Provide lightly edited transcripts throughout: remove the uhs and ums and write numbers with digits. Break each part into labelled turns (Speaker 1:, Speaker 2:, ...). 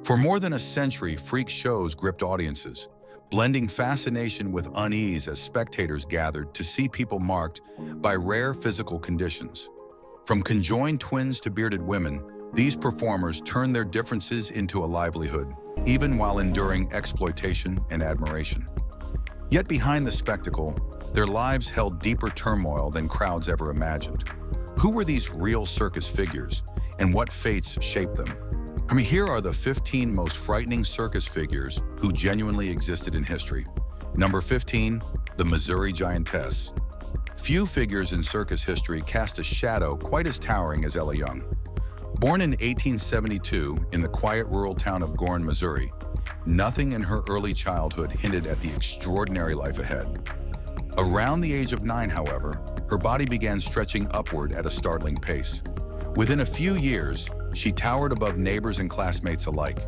Speaker 1: For more than a century, freak shows gripped audiences, blending fascination with unease as spectators gathered to see people marked by rare physical conditions. From conjoined twins to bearded women, these performers turned their differences into a livelihood, even while enduring exploitation and admiration. Yet behind the spectacle, their lives held deeper turmoil than crowds ever imagined. Who were these real circus figures, and what fates shaped them? Here are the 15 most frightening circus figures who genuinely existed in history. Number 15, the Missouri Giantess. Few figures in circus history cast a shadow quite as towering as Ella Young. Born in 1872 in the quiet rural town of Gorham, Missouri, nothing in her early childhood hinted at the extraordinary life ahead. Around the age of 9, however, her body began stretching upward at a startling pace. Within a few years, she towered above neighbors and classmates alike.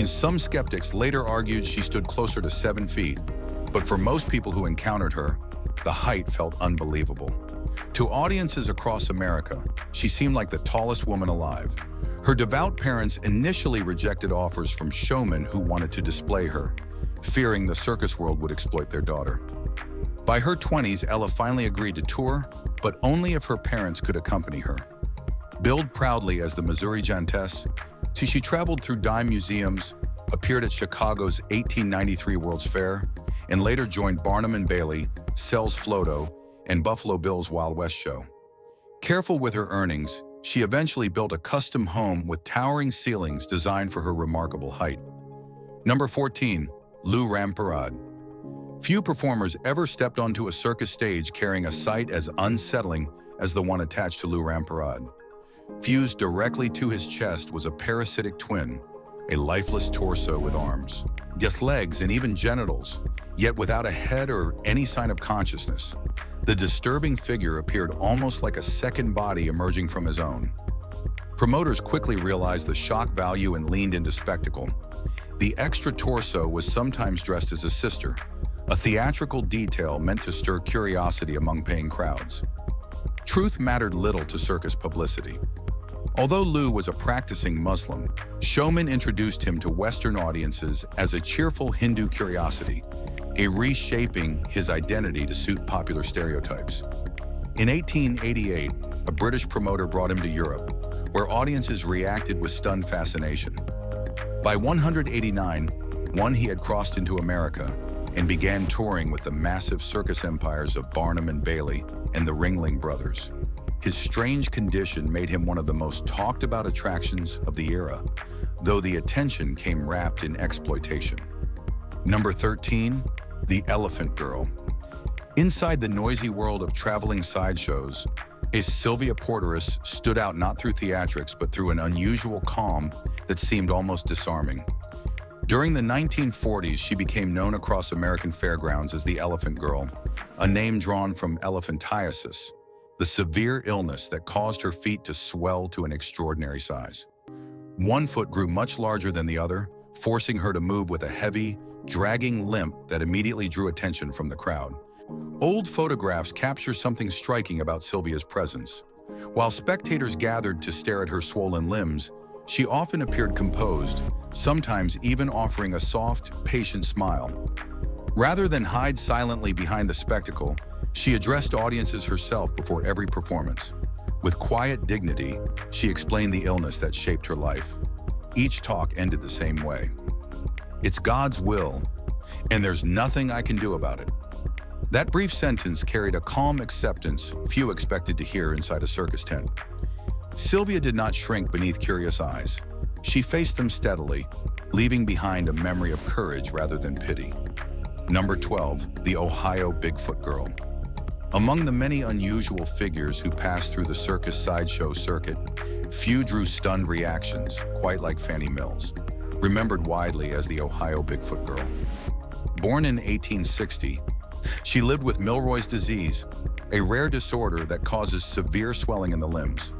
Speaker 1: Some skeptics later argued she stood closer to 7 feet, but for most people who encountered her, the height felt unbelievable. To audiences across America, she seemed like the tallest woman alive. Her devout parents initially rejected offers from showmen who wanted to display her, fearing the circus world would exploit their daughter. By her 20s, Ella finally agreed to tour, but only if her parents could accompany her. Billed proudly as the Missouri Giantess, she traveled through dime museums, appeared at Chicago's 1893 World's Fair, and later joined Barnum & Bailey, Sells Floto, and Buffalo Bill's Wild West show. Careful with her earnings, she eventually built a custom home with towering ceilings designed for her remarkable height. Number 14, Lou Ramperod. Few performers ever stepped onto a circus stage carrying a sight as unsettling as the one attached to Lou Ramperod. Fused directly to his chest was a parasitic twin, a lifeless torso with arms, just legs and even genitals, yet without a head or any sign of consciousness. The disturbing figure appeared almost like a second body emerging from his own. Promoters quickly realized the shock value and leaned into spectacle. The extra torso was sometimes dressed as a sister, a theatrical detail meant to stir curiosity among paying crowds. Truth mattered little to circus publicity. Although Lou was a practicing Muslim, showmen introduced him to Western audiences as a cheerful Hindu curiosity, a reshaping his identity to suit popular stereotypes. In 1888, a British promoter brought him to Europe, where audiences reacted with stunned fascination. By 189, he had crossed into America and began touring with the massive circus empires of Barnum and Bailey and the Ringling Brothers. His strange condition made him one of the most talked about attractions of the era, though the attention came wrapped in exploitation. Number 13, the Elephant Girl. Inside the noisy world of traveling sideshows, a Sylvia porteress stood out not through theatrics but through an unusual calm that seemed almost disarming. During the 1940s, she became known across American fairgrounds as the Elephant Girl, a name drawn from elephantiasis, the severe illness that caused her feet to swell to an extraordinary size. One foot grew much larger than the other, forcing her to move with a heavy, dragging limp that immediately drew attention from the crowd. Old photographs capture something striking about Sylvia's presence. While spectators gathered to stare at her swollen limbs, she often appeared composed, sometimes even offering a soft, patient smile. Rather than hide silently behind the spectacle, she addressed audiences herself before every performance. With quiet dignity, she explained the illness that shaped her life. Each talk ended the same way. "It's God's will, and there's nothing I can do about it." That brief sentence carried a calm acceptance few expected to hear inside a circus tent. Sylvia did not shrink beneath curious eyes. She faced them steadily, leaving behind a memory of courage rather than pity. Number 12, the Ohio Bigfoot Girl. Among the many unusual figures who passed through the circus sideshow circuit, few drew stunned reactions, quite like Fanny Mills, remembered widely as the Ohio Bigfoot Girl. Born in 1860, she lived with Milroy's disease, a rare disorder that causes severe swelling in the limbs.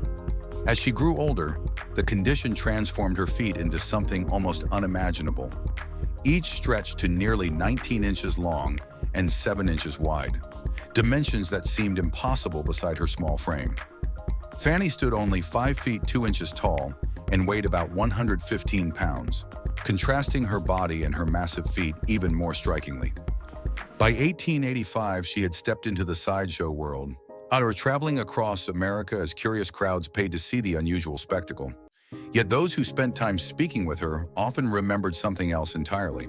Speaker 1: As she grew older, the condition transformed her feet into something almost unimaginable. Each stretched to nearly 19 inches long and 7 inches wide, dimensions that seemed impossible beside her small frame. Fanny stood only 5 feet 2 inches tall and weighed about 115 pounds. contrasting her body and her massive feet even more strikingly. By 1885, she had stepped into the sideshow world, traveling across America as curious crowds paid to see the unusual spectacle. Yet those who spent time speaking with her often remembered something else entirely.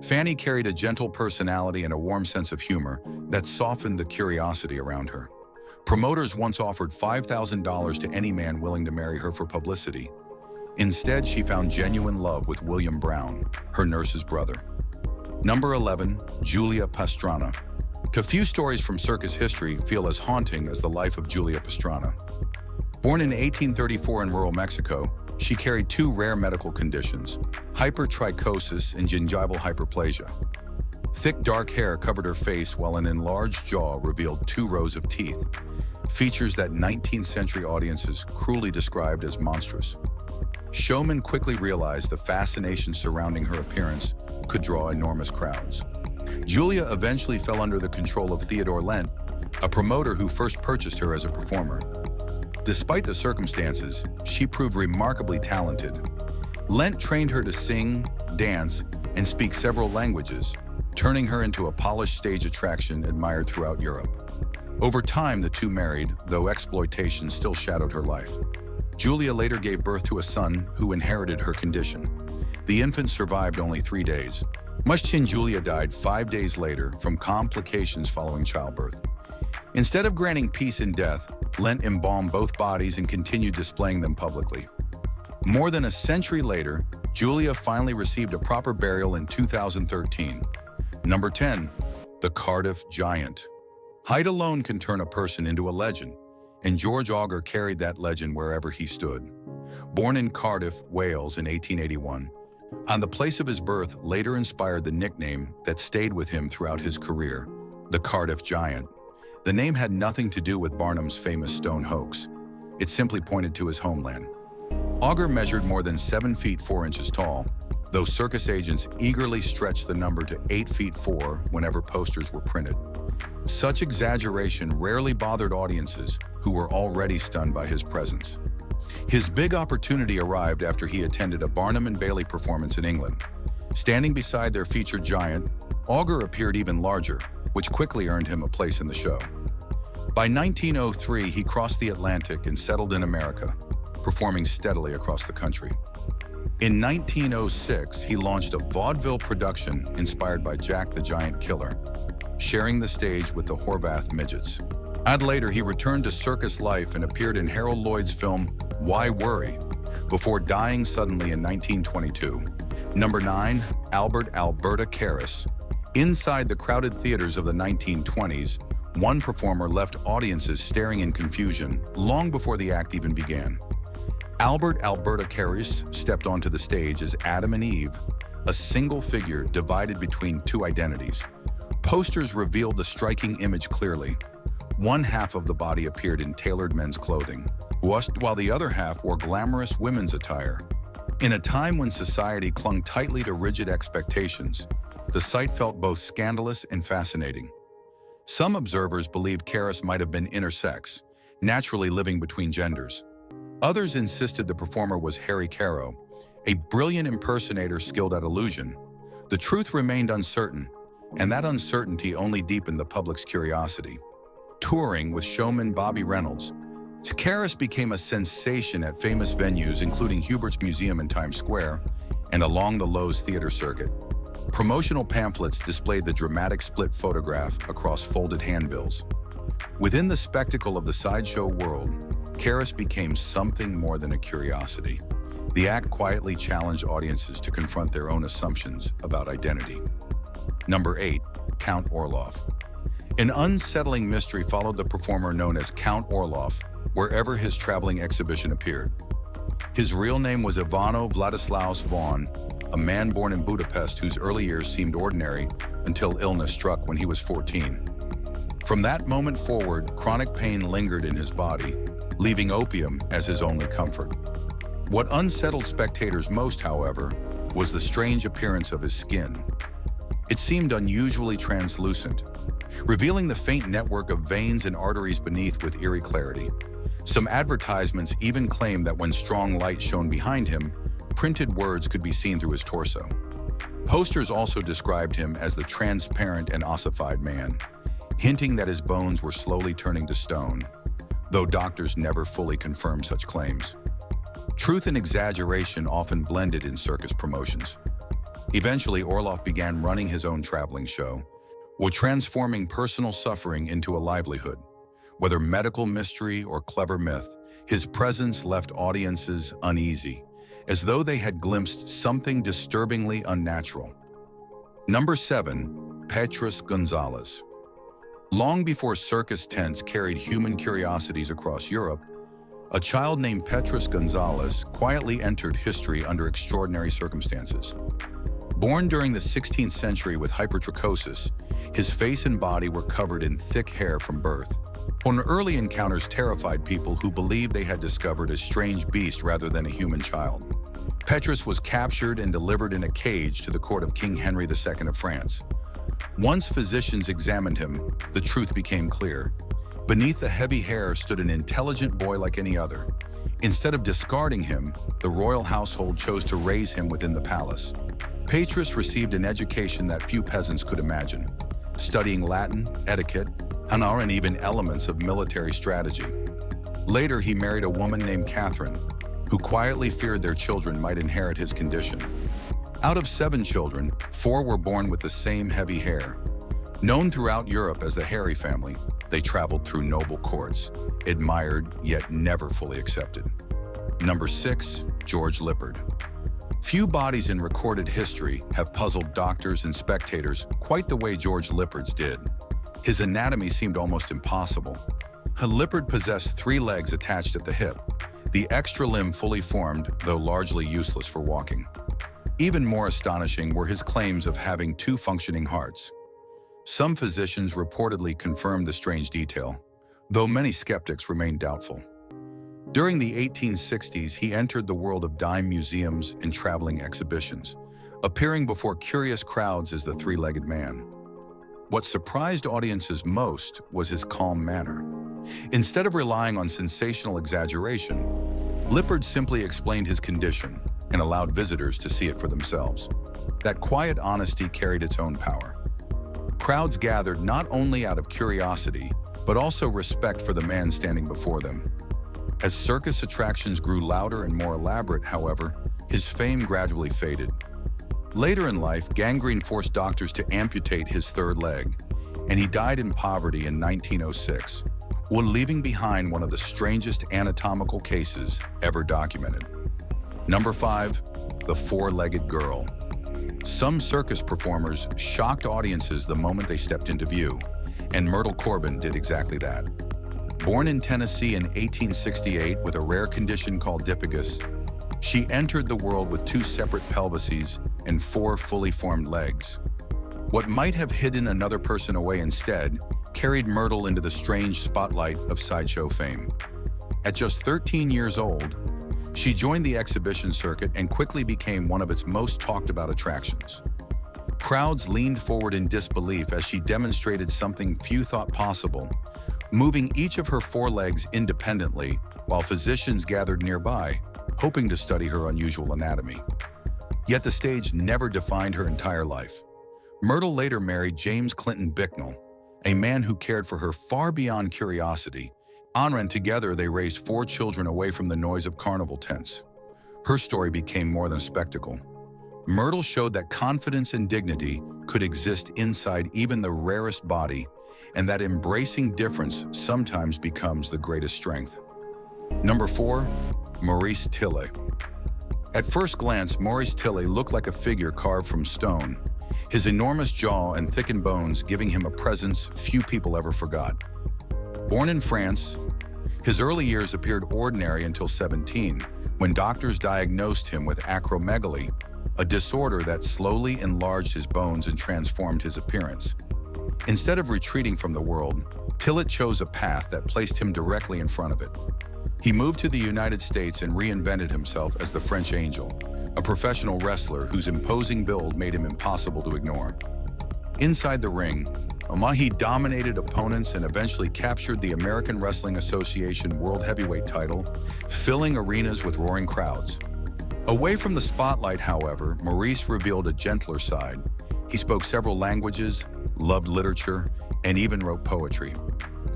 Speaker 1: Fanny carried a gentle personality and a warm sense of humor that softened the curiosity around her. Promoters once offered $5,000 to any man willing to marry her for publicity. Instead, she found genuine love with William Brown, her nurse's brother. Number 11, Julia Pastrana. Few stories from circus history feel as haunting as the life of Julia Pastrana. Born in 1834 in rural Mexico, she carried two rare medical conditions, hypertrichosis and gingival hyperplasia. Thick dark hair covered her face while an enlarged jaw revealed two rows of teeth, features that 19th century audiences cruelly described as monstrous. Showmen quickly realized the fascination surrounding her appearance could draw enormous crowds. Julia eventually fell under the control of Theodore Lent, a promoter who first purchased her as a performer. Despite the circumstances, she proved remarkably talented. Lent trained her to sing, dance, and speak several languages, turning her into a polished stage attraction admired throughout Europe. Over time, the two married, though exploitation still shadowed her life. Julia later gave birth to a son who inherited her condition. The infant survived only 3 days. Much-chin Julia died 5 days later from complications following childbirth. Instead of granting peace in death, Lent embalmed both bodies and continued displaying them publicly. More than a century later, Julia finally received a proper burial in 2013. Number 10, the Cardiff Giant. Height alone can turn a person into a legend, and George Auger carried that legend wherever he stood. Born in Cardiff, Wales in 1881, on the place of his birth later inspired the nickname that stayed with him throughout his career, the Cardiff Giant. The name had nothing to do with Barnum's famous stone hoax. It simply pointed to his homeland. Auger measured more than 7 feet 4 inches tall, though circus agents eagerly stretched the number to 8 feet 4 whenever posters were printed. Such exaggeration rarely bothered audiences who were already stunned by his presence. His big opportunity arrived after he attended a Barnum and Bailey performance in England. Standing beside their featured giant, Auger appeared even larger, which quickly earned him a place in the show. By 1903, he crossed the Atlantic and settled in America, performing steadily across the country. In 1906, he launched a vaudeville production inspired by Jack the Giant Killer, sharing the stage with the Horvath Midgets. Later, he returned to circus life and appeared in Harold Lloyd's film Why Worry, before dying suddenly in 1922. Number 9, Alberta Caris. Inside the crowded theaters of the 1920s, one performer left audiences staring in confusion long before the act even began. Alberta Caris stepped onto the stage as Adam and Eve, a single figure divided between two identities. Posters revealed the striking image clearly. One half of the body appeared in tailored men's clothing, while the other half wore glamorous women's attire. In a time when society clung tightly to rigid expectations, the sight felt both scandalous and fascinating. Some observers believed Caris might have been intersex, naturally living between genders. Others insisted the performer was Harry Caro, a brilliant impersonator skilled at illusion. The truth remained uncertain, and that uncertainty only deepened the public's curiosity. Touring with showman Bobby Reynolds, Caris became a sensation at famous venues including Hubert's Museum in Times Square and along the Lowe's Theater circuit. Promotional pamphlets displayed the dramatic split photograph across folded handbills. Within the spectacle of the sideshow world, Caris became something more than a curiosity. The act quietly challenged audiences to confront their own assumptions about identity. Number 8, Count Olaf. An unsettling mystery followed the performer known as Count Olaf wherever his traveling exhibition appeared. His real name was Ivano Vladislaus Vaughan, a man born in Budapest whose early years seemed ordinary until illness struck when he was 14. From that moment forward, chronic pain lingered in his body, leaving opium as his only comfort. What unsettled spectators most, however, was the strange appearance of his skin. It seemed unusually translucent, revealing the faint network of veins and arteries beneath with eerie clarity. Some advertisements even claimed that when strong light shone behind him, Printed words could be seen through his torso. Posters also described him as the transparent and ossified man, hinting that his bones were slowly turning to stone, though doctors never fully confirmed such claims. Truth and exaggeration often blended in circus promotions. Eventually, Orloff began running his own traveling show, while transforming personal suffering into a livelihood. Whether medical mystery or clever myth, his presence left audiences uneasy, as though they had glimpsed something disturbingly unnatural. Number 7. Petrus Gonzalez. Long before circus tents carried human curiosities across Europe, a child named Petrus Gonzalez quietly entered history under extraordinary circumstances. Born during the 16th century with hypertrichosis, his face and body were covered in thick hair from birth. On early encounters terrified people who believed they had discovered a strange beast rather than a human child. Petrus was captured and delivered in a cage to the court of King Henry II of France. Once physicians examined him, the truth became clear. Beneath the heavy hair stood an intelligent boy like any other. Instead of discarding him, the royal household chose to raise him within the palace. Petrus received an education that few peasants could imagine, studying Latin, etiquette, and even elements of military strategy. Later, he married a woman named Catherine, who quietly feared their children might inherit his condition. Out of 7 children, 4 were born with the same heavy hair. Known throughout Europe as the Hairy family, they traveled through noble courts, admired yet never fully accepted. Number 6. George Lippard. Few bodies in recorded history have puzzled doctors and spectators quite the way George Lippard's did. His anatomy seemed almost impossible. Lippard possessed 3 legs attached at the hip, the extra limb fully formed, though largely useless for walking. Even more astonishing were his claims of having 2 functioning hearts. Some physicians reportedly confirmed the strange detail, though many skeptics remained doubtful. During the 1860s, he entered the world of dime museums and traveling exhibitions, appearing before curious crowds as the 3-legged man. What surprised audiences most was his calm manner. Instead of relying on sensational exaggeration, Lippard simply explained his condition and allowed visitors to see it for themselves. That quiet honesty carried its own power. Crowds gathered not only out of curiosity, but also respect for the man standing before them. As circus attractions grew louder and more elaborate, however, his fame gradually faded. Later in life, gangrene forced doctors to amputate his 3rd leg, and he died in poverty in 1906, while leaving behind one of the strangest anatomical cases ever documented. Number 5. The 4-legged girl. Some circus performers shocked audiences the moment they stepped into view, and Myrtle Corbin did exactly that. Born in Tennessee in 1868 with a rare condition called diphagus, she entered the world with 2 separate pelvises and 4 fully formed legs. What might have hidden another person away instead carried Myrtle into the strange spotlight of sideshow fame. At just 13 years old, she joined the exhibition circuit and quickly became one of its most talked about attractions. Crowds leaned forward in disbelief as she demonstrated something few thought possible, moving each of her 4 legs independently while physicians gathered nearby, hoping to study her unusual anatomy. Yet the stage never defined her entire life. Myrtle later married James Clinton Bicknell, a man who cared for her far beyond curiosity. And together they raised 4 children away from the noise of carnival tents. Her story became more than a spectacle. Myrtle showed that confidence and dignity could exist inside even the rarest body, and that embracing difference sometimes becomes the greatest strength. Number 4. Maurice Tillet. At first glance, Maurice Tillet looked like a figure carved from stone, his enormous jaw and thickened bones giving him a presence few people ever forgot. Born in France, his early years appeared ordinary until 17, when doctors diagnosed him with acromegaly, a disorder that slowly enlarged his bones and transformed his appearance. Instead of retreating from the world, Tillet chose a path that placed him directly in front of it. He moved to the United States and reinvented himself as the French Angel, a professional wrestler whose imposing build made him impossible to ignore. Inside the ring, he dominated opponents and eventually captured the American Wrestling Association World Heavyweight title, filling arenas with roaring crowds. Away from the spotlight, however, Maurice revealed a gentler side. He spoke several languages, loved literature, and even wrote poetry.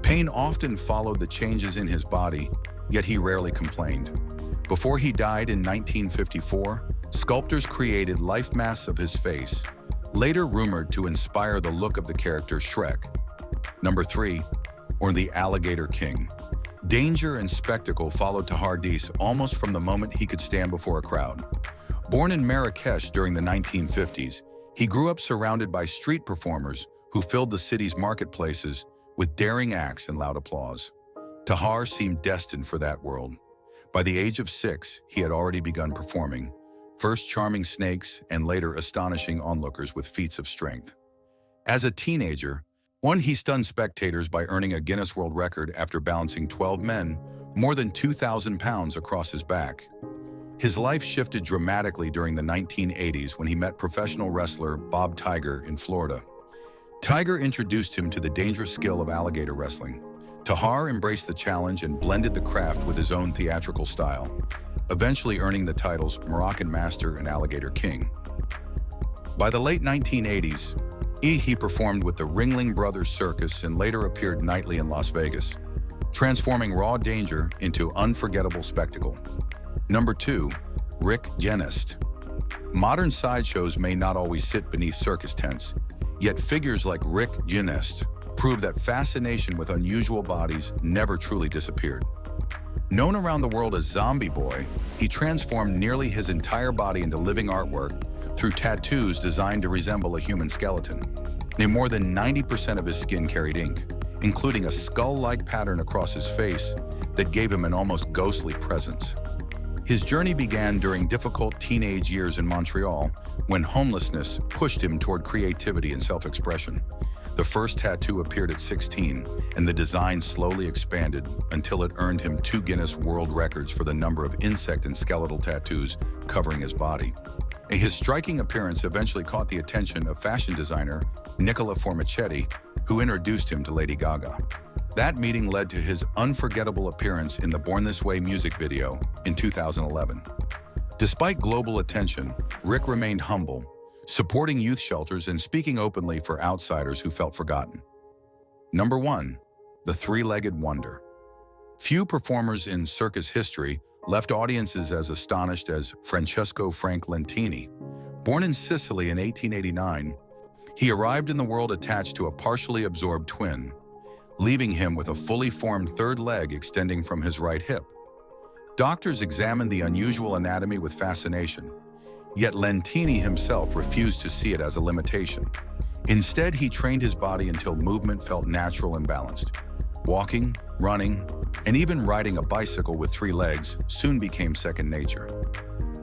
Speaker 1: Pain often followed the changes in his body, yet he rarely complained. Before he died in 1954, sculptors created life masks of his face, later rumored to inspire the look of the character Shrek. Number 3, or the Alligator King. Danger and spectacle followed Tahardis almost from the moment he could stand before a crowd. Born in Marrakesh during the 1950s, he grew up surrounded by street performers who filled the city's marketplaces with daring acts and loud applause. Tahar seemed destined for that world. By the age of 6, he had already begun performing, first charming snakes and later astonishing onlookers with feats of strength. As a teenager, he stunned spectators by earning a Guinness World Record after balancing 12 men, more than 2,000 pounds across his back. His life shifted dramatically during the 1980s when he met professional wrestler Bob Tiger in Florida. Tiger introduced him to the dangerous skill of alligator wrestling. Tahar embraced the challenge and blended the craft with his own theatrical style, eventually earning the titles Moroccan Master and Alligator King. By the late 1980s, he performed with the Ringling Brothers Circus and later appeared nightly in Las Vegas, transforming raw danger into unforgettable spectacle. Number 2, Rick Genest. Modern sideshows may not always sit beneath circus tents, yet figures like Rick Genest prove that fascination with unusual bodies never truly disappeared. Known around the world as Zombie Boy, he transformed nearly his entire body into living artwork through tattoos designed to resemble a human skeleton. More than 90% of his skin carried ink, including a skull-like pattern across his face that gave him an almost ghostly presence. His journey began during difficult teenage years in Montreal, when homelessness pushed him toward creativity and self-expression. The first tattoo appeared at 16, and the design slowly expanded until it earned him 2 Guinness World Records for the number of insect and skeletal tattoos covering his body. His striking appearance eventually caught the attention of fashion designer Nicola Formichetti, who introduced him to Lady Gaga. That meeting led to his unforgettable appearance in the Born This Way music video in 2011. Despite global attention, Rick remained humble, supporting youth shelters and speaking openly for outsiders who felt forgotten. Number 1, the three-legged wonder. Few performers in circus history left audiences as astonished as Francesco Frank Lentini. Born in Sicily in 1889, he arrived in the world attached to a partially absorbed twin, leaving him with a fully formed third leg extending from his right hip. Doctors examined the unusual anatomy with fascination, yet Lentini himself refused to see it as a limitation. Instead, he trained his body until movement felt natural and balanced. Walking, running, and even riding a bicycle with 3 legs soon became second nature.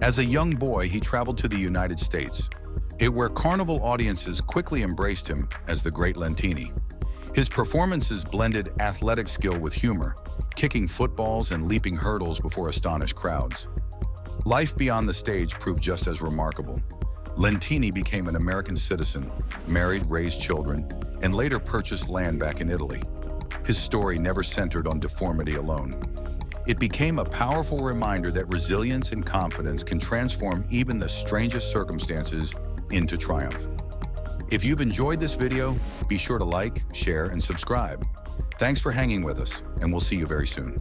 Speaker 1: As a young boy, he traveled to the United States, where carnival audiences quickly embraced him as the Great Lentini. His performances blended athletic skill with humor, kicking footballs and leaping hurdles before astonished crowds. Life beyond the stage proved just as remarkable. Lentini became an American citizen, married, raised children, and later purchased land back in Italy. His story never centered on deformity alone. It became a powerful reminder that resilience and confidence can transform even the strangest circumstances into triumph. If you've enjoyed this video, be sure to like, share, and subscribe. Thanks for hanging with us, and we'll see you very soon.